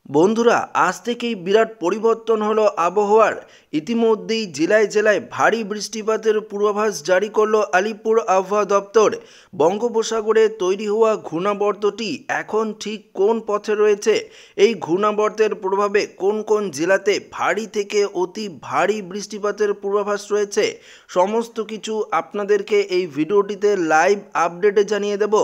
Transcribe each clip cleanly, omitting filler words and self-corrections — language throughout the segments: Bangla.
বন্ধুরা, আজ থেকেই বিরাট পরিবর্তন হলো আবহাওয়ার। ইতিমধ্যেই জেলায় জেলায় ভারী বৃষ্টিপাতের পূর্বাভাস জারি করলো আলিপুর আবহাওয়া দপ্তর। বঙ্গোপসাগরে তৈরি হওয়া ঘূর্ণাবর্তটি এখন ঠিক কোন পথে রয়েছে, এই ঘূর্ণাবর্তের প্রভাবে কোন কোন জেলাতে ভারী থেকে অতি ভারী বৃষ্টিপাতের পূর্বাভাস রয়েছে, সমস্ত কিছু আপনাদেরকে এই ভিডিওটিতে লাইভ আপডেটে জানিয়ে দেব।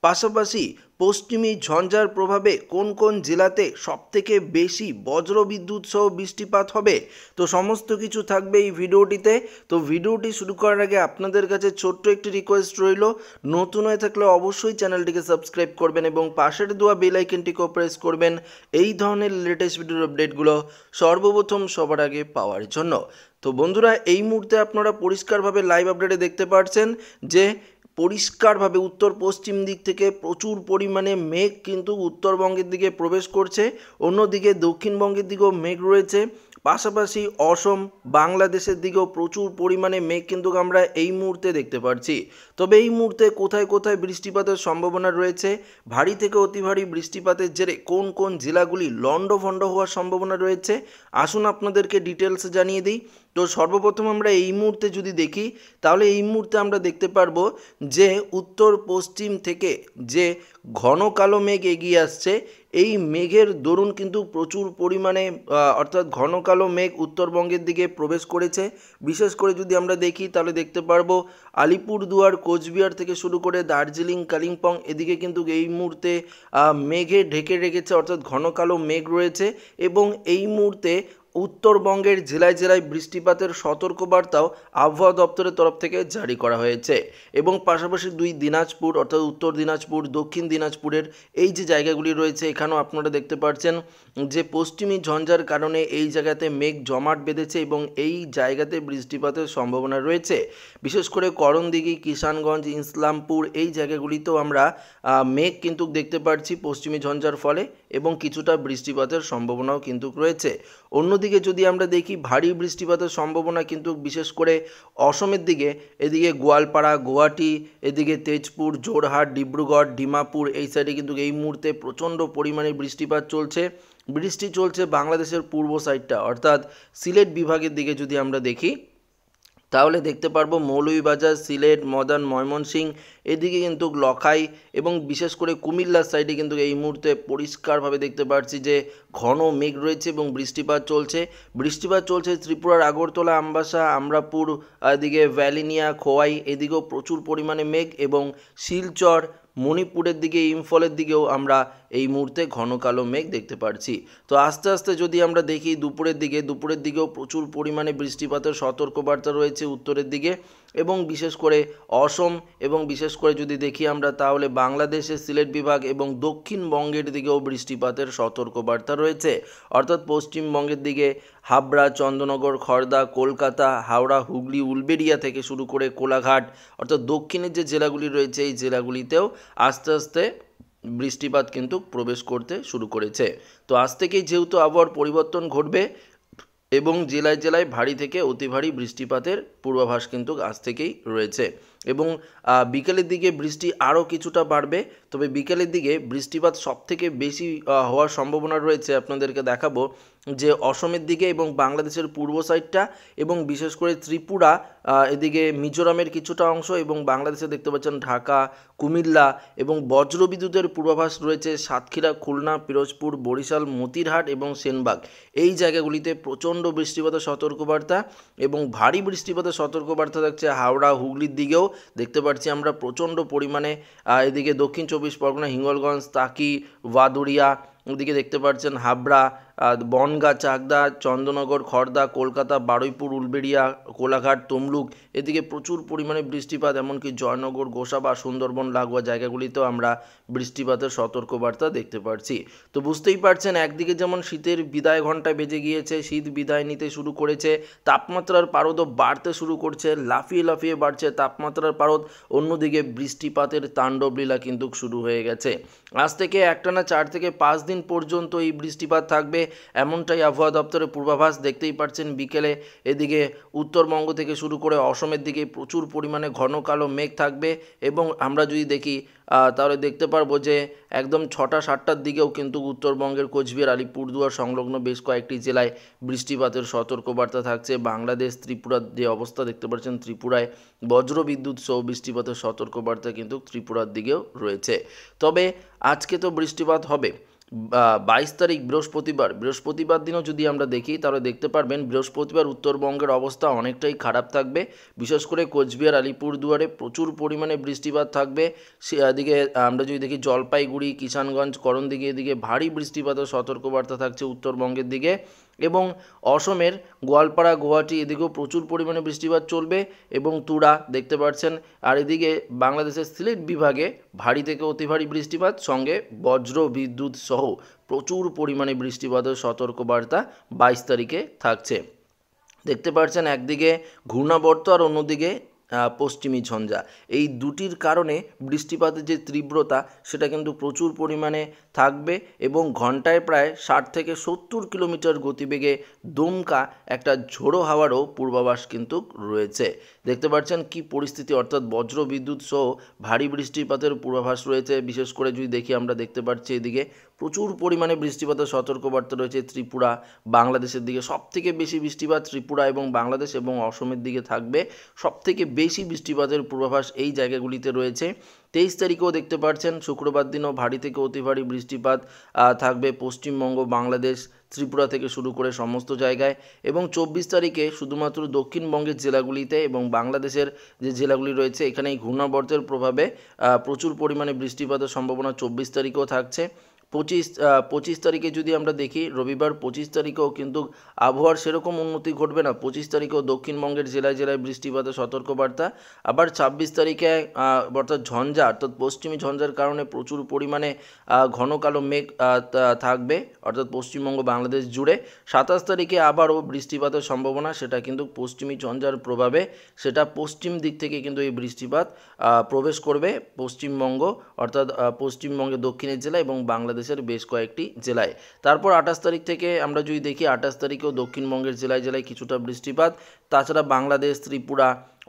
পাশাপাশি পশ্চিমী ঝঞ্ঝার প্রভাবে কোন কোন জেলাতে সবথেকে বেশি বজ্রবিদ্যুৎ সহ বৃষ্টিপাত হবে, তো সমস্ত কিছু থাকবে এই ভিডিওটিতে। তো ভিডিওটি শুরু করার আগে আপনাদের কাছে ছোট্ট একটি রিকোয়েস্ট রইল, নতুন হয়ে থাকলে অবশ্যই চ্যানেলটিকে সাবস্ক্রাইব করবেন এবং পাশের দেওয়া বেল আইকনটিকেও প্রেস করবেন এই ধরনের লেটেস্ট ভিডিওর আপডেটগুলো সর্বপ্রথম সবার আগে পাওয়ার জন্য। তো বন্ধুরা, এই মুহূর্তে আপনারা পরিষ্কারভাবে লাইভ আপডেটে দেখতে পাচ্ছেন যে পরিষ্কারভাবে উত্তর পশ্চিম দিক থেকে প্রচুর পরিমাণে মেঘ কিন্তু উত্তরবঙ্গের দিকে প্রবেশ করছে, অন্যদিকে দক্ষিণবঙ্গের দিকেও মেঘ রয়েছে। পাশাপাশি অসম বাংলাদেশের দিকেও প্রচুর পরিমাণে মেঘ কিন্তু আমরা এই মুহূর্তে দেখতে পাচ্ছি। তবে এই মুহূর্তে কোথায় কোথায় বৃষ্টিপাতের সম্ভাবনা রয়েছে, ভারী থেকে অতি ভারী বৃষ্টিপাতের জেরে কোন কোন জেলাগুলি লণ্ডভণ্ড হওয়ার সম্ভাবনা রয়েছে, আসুন আপনাদেরকে ডিটেলস জানিয়ে দিই। তো সর্বপ্রথম আমরা এই মুহূর্তে যদি দেখি, তাহলে এই মুহূর্তে আমরা দেখতে পারবো যে উত্তর পশ্চিম থেকে যে ঘন কালো মেঘ এগিয়ে আসছে, এই মেঘের দরুন কিন্তু প্রচুর পরিমাণে অর্থাৎ ঘন কালো মেঘ উত্তরবঙ্গের দিকে প্রবেশ করেছে। বিশেষ করে যদি আমরা দেখি তাহলে দেখতে পারবো আলিপুরদুয়ার, কোচবিহার থেকে শুরু করে দার্জিলিং, কালিম্পং এদিকে কিন্তু এই মুহূর্তে মেঘে ঢেকে রেখেছে, অর্থাৎ ঘন কালো মেঘ রয়েছে। এবং এই মুহূর্তে উত্তরবঙ্গের জেলায় জেলায় বৃষ্টিপাতের সতর্কবার্তাও আবহাওয়া দপ্তরের তরফ থেকে জারি করা হয়েছে। এবং পাশাপাশি দুই দিনাজপুর অর্থাৎ উত্তর দিনাজপুর, দক্ষিণ দিনাজপুরের এই যে জায়গাগুলি রয়েছে, এখানেও আপনারা দেখতে পাচ্ছেন যে পশ্চিমী ঝঞ্ঝার কারণে এই জায়গাতে মেঘ জমাট বেঁধেছে এবং এই জায়গাতে বৃষ্টিপাতের সম্ভাবনা রয়েছে। বিশেষ করে করণদিঘি, কিষানগঞ্জ, ইসলামপুর এই জায়গাগুলিতেও আমরা মেঘ কিন্তু দেখতে পাচ্ছি পশ্চিমী ঝঞ্ঝার ফলে, এবং কিছুটা বৃষ্টিপাতের সম্ভাবনাও কিন্তু রয়েছে। অন্যদিকে যদি আমরা দেখি ভারী বৃষ্টিপাতের সম্ভাবনা কিন্তু বিশেষ করে অসমের দিকে, এদিকে গোয়ালপাড়া, গুয়াহাটি, এদিকে তেজপুর, জোরহাট, ডিব্রুগড়, ডিমাপুর এই সাইডে কিন্তু এই মুহূর্তে প্রচণ্ড পরিমাণে বৃষ্টিপাত চলছে। বৃষ্টি চলছে বাংলাদেশের পূর্ব সাইডটা অর্থাৎ সিলেট বিভাগের দিকে যদি আমরা দেখি, তাহলে দেখতে পারবো মৌলভীবাজার, সিলেট, মদন, ময়মনসিংহ এদিকে কিন্তু লখাই এবং বিশেষ করে কুমিল্লার সাইডে কিন্তু এই মুহূর্তে পরিষ্কারভাবে দেখতে পাচ্ছি যে ঘন মেঘ রয়েছে এবং বৃষ্টিপাত চলছে ত্রিপুরার আগরতলা, আমবাসা, আমরাপুর, এদিকে ভ্যালিনিয়া, খোয়াই এদিকেও প্রচুর পরিমাণে মেঘ, এবং শিলচর, মণিপুরের দিকে, ইম্ফলের দিকেও আমরা এই মুহূর্তে ঘন কালো মেঘ দেখতে পাচ্ছি। তো আস্তে আস্তে যদি আমরা দেখি দুপুরের দিকেও প্রচুর পরিমাণে বৃষ্টিপাতের সতর্কবার্তা রয়েছে উত্তরের দিকে, এবং বিশেষ করে অসম এবং বিশেষ করে যদি দেখি আমরা তাহলে বাংলাদেশের সিলেট বিভাগ এবং দক্ষিণবঙ্গের দিকেও বৃষ্টিপাতের সতর্কবার্তা রয়েছে। অর্থাৎ পশ্চিমবঙ্গের দিকে হাবড়া, চন্দননগর, খড়দা, কলকাতা, হাওড়া, হুগলি, উলবেড়িয়া থেকে শুরু করে কোলাঘাট, অর্থাৎ দক্ষিণের যে জেলাগুলি রয়েছে এই জেলাগুলিতেও আস্তে আস্তে বৃষ্টিপাত কিন্তু প্রবেশ করতে শুরু করেছে। তো আজ থেকেই যেহেতু আবহাওয়ার পরিবর্তন ঘটবে এবং জেলায় জেলায় ভারী থেকে অতি ভারী বৃষ্টিপাতের পূর্বাভাস কিন্তু আজ থেকেই রয়েছে। এবং বিকেলের দিকে বৃষ্টি আরও কিছুটা বাড়বে, তবে বিকেলের দিকে বৃষ্টিপাত সবথেকে বেশি হওয়ার সম্ভাবনা রয়েছে। আপনাদেরকে দেখাবো যে অসমের দিকে এবং বাংলাদেশের পূর্ব সাইডটা, এবং বিশেষ করে ত্রিপুরা, এদিকে মিজোরামের কিছুটা অংশ, এবং বাংলাদেশে দেখতে পাচ্ছেন ঢাকা, কুমিল্লা, এবং বজ্রবিদ্যুতের পূর্বাভাস রয়েছে সাতক্ষীরা, খুলনা, পিরোজপুর, বরিশাল, মতিরহাট এবং সেনবাগ এই জায়গাগুলিতে প্রচণ্ড বৃষ্টিপাতের সতর্কবার্তা এবং ভারী বৃষ্টিপাতের সতর্কবার্তা থাকছে। হাওড়া, হুগলির দিকেও দেখতে পাচ্ছি আমরা প্রচণ্ড পরিমাণে, এদিকে দক্ষিণ চব্বিশ পরগনা, হিঙ্গলগঞ্জ, তাকি, ভাদুরিয়া, ওদিকে দেখতে পাচ্ছেন হাবড়া, বনগাঁ, চাকদা, চন্দননগর, খড়দা, কলকাতা, বারুইপুর, উলবেড়িয়া, কোলাঘাট, তমলুক এদিকে প্রচুর পরিমাণে বৃষ্টিপাত, এমনকি জয়নগর, গোসাবা, সুন্দরবন লাগোয়া জায়গাগুলিতেও আমরা বৃষ্টিপাতের সতর্কবার্তা দেখতে পাচ্ছি। তো বুঝতেই পারছেন, একদিকে যেমন শীতের বিদায় ঘণ্টা বেজে গিয়েছে, শীত বিদায় নিতে শুরু করেছে, তাপমাত্রার পারদও বাড়তে শুরু করছে, লাফিয়ে লাফিয়ে বাড়ছে তাপমাত্রার পারদ, অন্যদিকে বৃষ্টিপাতের তাণ্ডবলীলা কিন্তু শুরু হয়ে গেছে। আজ থেকে একটানা 4 থেকে 5 দিন দিন পর্যন্ত এই বৃষ্টিপাত থাকবে এমনটাই আবহাওয়া দপ্তরের পূর্বাভাস। দেখতেই পাচ্ছেন বিকেলে এদিকে উত্তরবঙ্গ থেকে শুরু করে অসমের দিকে প্রচুর পরিমাণে ঘন কালো মেঘ থাকবে এবং আমরা যদি দেখি তাহলে দেখতে পারবো যে একদম 6টা-7টার দিকেও কিন্তু উত্তরবঙ্গের কোচবিহার, আলিপুরদুয়ার সংলগ্ন বেশ কয়েকটি জেলায় বৃষ্টিপাতের সতর্কবার্তা থাকছে। বাংলাদেশ, ত্রিপুরার যে অবস্থা দেখতে পাচ্ছেন, ত্রিপুরায় বজ্রবিদ্যুৎ সহ বৃষ্টিপাতের সতর্কবার্তা কিন্তু ত্রিপুরার দিকেও রয়েছে। তবে আজকে তো বৃষ্টিপাত হবে 22 তারিখ বৃহস্পতিবার দিনও যদি আমরা দেখি তাহলে দেখতে পারবেন বৃহস্পতিবার উত্তরবঙ্গের অবস্থা অনেকটাই খারাপ থাকবে। বিশেষ করে কোচবিহার, আলিপুরদুয়ারে প্রচুর পরিমাণে বৃষ্টিপাত থাকবে। সেদিকে আমরা যদি দেখি জলপাইগুড়ি, কিষানগঞ্জ, করণদিঘি এদিকে ভারী বৃষ্টিপাতের সতর্কবার্তা থাকছে উত্তরবঙ্গের দিকে এবং অসমের গোয়ালপাড়া, গুয়াহাটি এদিকেও প্রচুর পরিমাণে বৃষ্টিপাত চলবে এবং তুরা দেখতে পাচ্ছেন। আর এদিকে বাংলাদেশের সিলেট বিভাগে ভারী থেকে অতি ভারী বৃষ্টিপাত সঙ্গে বজ্র বিদ্যুৎ সহ প্রচুর পরিমাণে বৃষ্টিপাতের সতর্কবার্তা 22 তারিখে থাকছে। দেখতে পাচ্ছেন একদিকে ঘূর্ণাবর্ত আর অন্যদিকে পশ্চিমী ঝঞ্ঝা, এই দুটির কারণে বৃষ্টিপাতের যে তীব্রতা সেটা কিন্তু প্রচুর পরিমাণে থাকবে এবং ঘন্টায় প্রায় 60 থেকে 70 কিলোমিটার গতিবেগে দমকা একটা ঝোড়ো হাওয়ারও পূর্বাভাস কিন্তু রয়েছে। দেখতে পাচ্ছেন কি পরিস্থিতি, অর্থাৎ বজ্র বিদ্যুৎ সহ ভারী বৃষ্টিপাতের পূর্বাভাস রয়েছে। বিশেষ করে যদি দেখি আমরা দেখতে পাচ্ছি এদিকে প্রচুর পরিমাণে বৃষ্টিপাতের সতর্কবার্তা রয়েছে ত্রিপুরা, বাংলাদেশের দিকে সবথেকে বেশি বৃষ্টিপাত ত্রিপুরা এবং বাংলাদেশ এবং অসমের দিকে থাকবে। সবথেকে বেশি বৃষ্টিপাতের পূর্বাভাস এই জায়গাগুলিতে রয়েছে। 23 তারিখেও দেখতে পাচ্ছেন শুক্রবার দিনও ভারী থেকে অতি ভারী বৃষ্টিপাত থাকবে পশ্চিমবঙ্গ, বাংলাদেশ, ত্রিপুরা থেকে শুরু করে সমস্ত জায়গায় এবং 24 তারিখে শুধুমাত্র দক্ষিণবঙ্গের জেলাগুলিতে এবং বাংলাদেশের যে জেলাগুলি রয়েছে এখানে এই ঘূর্ণাবর্তের প্রভাবে প্রচুর পরিমাণে বৃষ্টিপাতের সম্ভাবনা 24 তারিখেও থাকছে। 25 তারিখে যদি আমরা দেখি রবিবার 25 তারিখেও কিন্তু আবহাওয়ার সেরকম উন্নতি ঘটবে না। 25 তারিখেও দক্ষিণবঙ্গের জেলায় জেলায় বৃষ্টিপাতের সতর্কবার্তা। আবার 26 তারিখে অর্থাৎ ঝঞ্ঝা, অর্থাৎ পশ্চিমী ঝঞ্ঝার কারণে প্রচুর পরিমাণে ঘন কালো মেঘ থাকবে অর্থাৎ পশ্চিমবঙ্গ, বাংলাদেশ জুড়ে। 27 তারিখে আবারও বৃষ্টিপাতের সম্ভাবনা, সেটা কিন্তু পশ্চিমী ঝঞ্ঝার প্রভাবে সেটা পশ্চিম দিক থেকে কিন্তু এই বৃষ্টিপাত প্রবেশ করবে পশ্চিমবঙ্গ, অর্থাৎ পশ্চিমবঙ্গের দক্ষিণের জেলা এবং বাংলাদেশের বেশ কয়েকটি জেলায়। তারপর 28 তারিখ থেকে আমরা যদি দেখি 28 তারিখেও দক্ষিণবঙ্গের জেলায় জেলায় কিছুটা বৃষ্টিপাত। তাছাড়া বাংলাদেশ, ত্রিপুরা,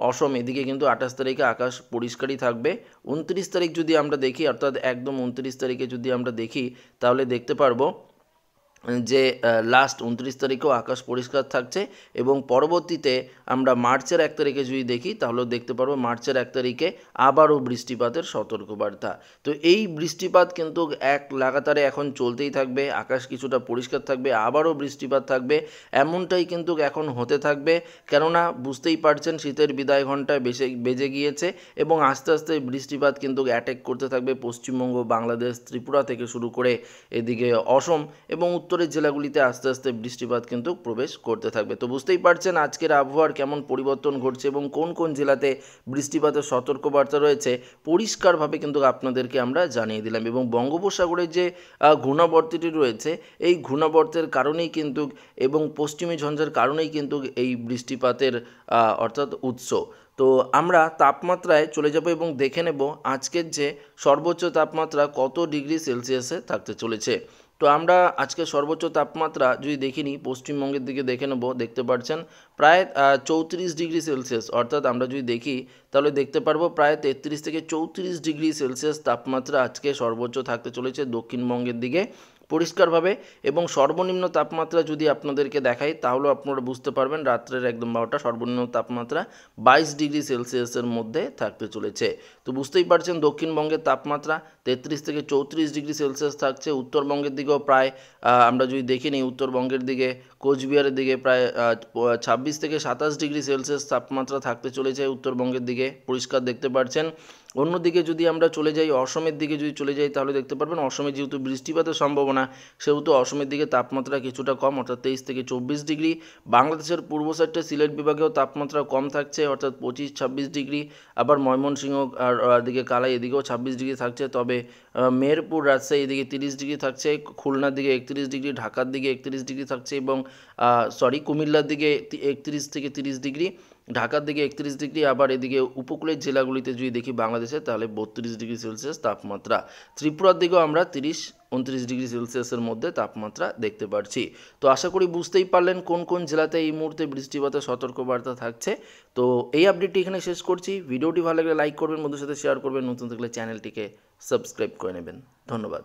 অসম এদিকে কিন্তু 28 তারিখে আকাশ পরিষ্কারই থাকবে। 29 তারিখ যদি আমরা দেখি, অর্থাৎ একদম 29 তারিখে যদি আমরা দেখি তাহলে দেখতে পারবো যে লাস্ট 29 তারিখেও আকাশ পরিষ্কার থাকছে এবং পরবর্তীতে আমরা মার্চের 1 তারিখে যদি দেখি তাহলেও দেখতে পারবো মার্চের 1 তারিখে আবারও বৃষ্টিপাতের সতর্কবার্তা। তো এই বৃষ্টিপাত কিন্তু এক লাগাতারে এখন চলতেই থাকবে, আকাশ কিছুটা পরিষ্কার থাকবে, আবারও বৃষ্টিপাত থাকবে, এমনটাই কিন্তু এখন হতে থাকবে। কেননা বুঝতেই পারছেন শীতের বিদায় ঘণ্টায় বেজে গিয়েছে এবং আস্তে আস্তে বৃষ্টিপাত কিন্তু অ্যাটাক করতে থাকবে পশ্চিমবঙ্গ, বাংলাদেশ, ত্রিপুরা থেকে শুরু করে এদিকে অসম এবং উত্তরের জেলাগুলিতে আস্তে আস্তে বৃষ্টিপাত কিন্তু প্রবেশ করতে থাকবে। তো বুঝতেই পারছেন আজকের আবহাওয়ার কেমন পরিবর্তন ঘটছে এবং কোন কোন জেলাতে বৃষ্টিপাতের সতর্কবার্তা রয়েছে পরিষ্কারভাবে কিন্তু আপনাদেরকে আমরা জানিয়ে দিলাম। এবং বঙ্গোপসাগরের যে ঘূর্ণাবর্তটি রয়েছে এই ঘূর্ণাবর্তের কারণেই কিন্তু এবং পশ্চিমী ঝঞ্ঝার কারণেই কিন্তু এই বৃষ্টিপাতের অর্থাৎ উৎস। তো আমরা তাপমাত্রায় চলে যাব এবং দেখে নেব আজকের যে সর্বোচ্চ তাপমাত্রা কত ডিগ্রি সেলসিয়াসে থাকতে চলেছে। তো আমরা আজকে সর্বোচ্চ তাপমাত্রা যদি দেখিনি পশ্চিমবঙ্গের দিকে দেখে নেব, দেখতে পাচ্ছেন প্রায় 34 ডিগ্রি সেলসিয়াস, অর্থাৎ আমরা যদি দেখি তাহলে দেখতে পারবো প্রায় 33 থেকে 34 ডিগ্রি সেলসিয়াস তাপমাত্রা আজকে সর্বোচ্চ থাকতে চলেছে দক্ষিণবঙ্গের দিকে পরিষ্কারভাবে। এবং সর্বনিম্ন তাপমাত্রা যদি আপনাদেরকে দেখাই তাহলে আপনারা বুঝতে পারবেন রাত্রের একদম 12টা সর্বনিম্ন তাপমাত্রা 22 ডিগ্রি সেলসিয়াসের মধ্যে থাকতে চলেছে। তো বুঝতেই পারছেন দক্ষিণবঙ্গের তাপমাত্রা 33 থেকে 34 ডিগ্রি সেলসিয়াস থাকছে। উত্তরবঙ্গের দিকেও প্রায় আমরা যদি দেখে নিই উত্তরবঙ্গের দিকে কোচবিহারের দিকে প্রায় 26 থেকে 27 ডিগ্রি সেলসিয়াস তাপমাত্রা থাকতে চলেছে উত্তরবঙ্গের দিকে পরিষ্কার দেখতে পাচ্ছেন। অন্যদিকে যদি আমরা চলে যাই অসমের দিকে যদি চলে যাই তাহলে দেখতে পারবেন অসমে যেহেতু বৃষ্টিপাতের সম্ভাবনা সেহেতু অসমের দিকে তাপমাত্রা কিছুটা কম, অর্থাৎ 23 থেকে 24 ডিগ্রি। বাংলাদেশের পূর্ব সাইডে সিলেট বিভাগেও তাপমাত্রা কম থাকছে, অর্থাৎ 25-26 ডিগ্রি। আবার ময়মনসিংহ আর দিকে কালাই এদিকেও 26 ডিগ্রি থাকছে। তবে মেহেরপুর, রাজশাহী এদিকে 30 ডিগ্রি থাকছে, খুলনার দিকে 31 ডিগ্রি, ঢাকার দিকে 31 ডিগ্রি থাকছে এবং কুমিল্লার দিকে 31 থেকে 30 ডিগ্রি ঢাকার দিকে 31 ডিগ্রি, আবার এদিকে উপকূলের জেলাগুলিতে যদি দেখি বাংলাদেশে তাহলে 32 ডিগ্রি সেলসিয়াস তাপমাত্রা। ত্রিপুরার দিকেও আমরা 30-29 ডিগ্রি সেলসিয়াসের মধ্যে তাপমাত্রা দেখতে পাচ্ছি। তো আশা করি বুঝতেই পারলেন কোন কোন জেলাতে এই মুহূর্তে বৃষ্টিপাতের সতর্কবার্তা থাকছে। তো এই আপডেটটি এখানে শেষ করছি। ভিডিওটি ভালো লাগলে লাইক করবেন, বন্ধুদের সাথে শেয়ার করবেন, নতুন থাকলে চ্যানেলটিকে সাবস্ক্রাইব করে নেবেন। ধন্যবাদ।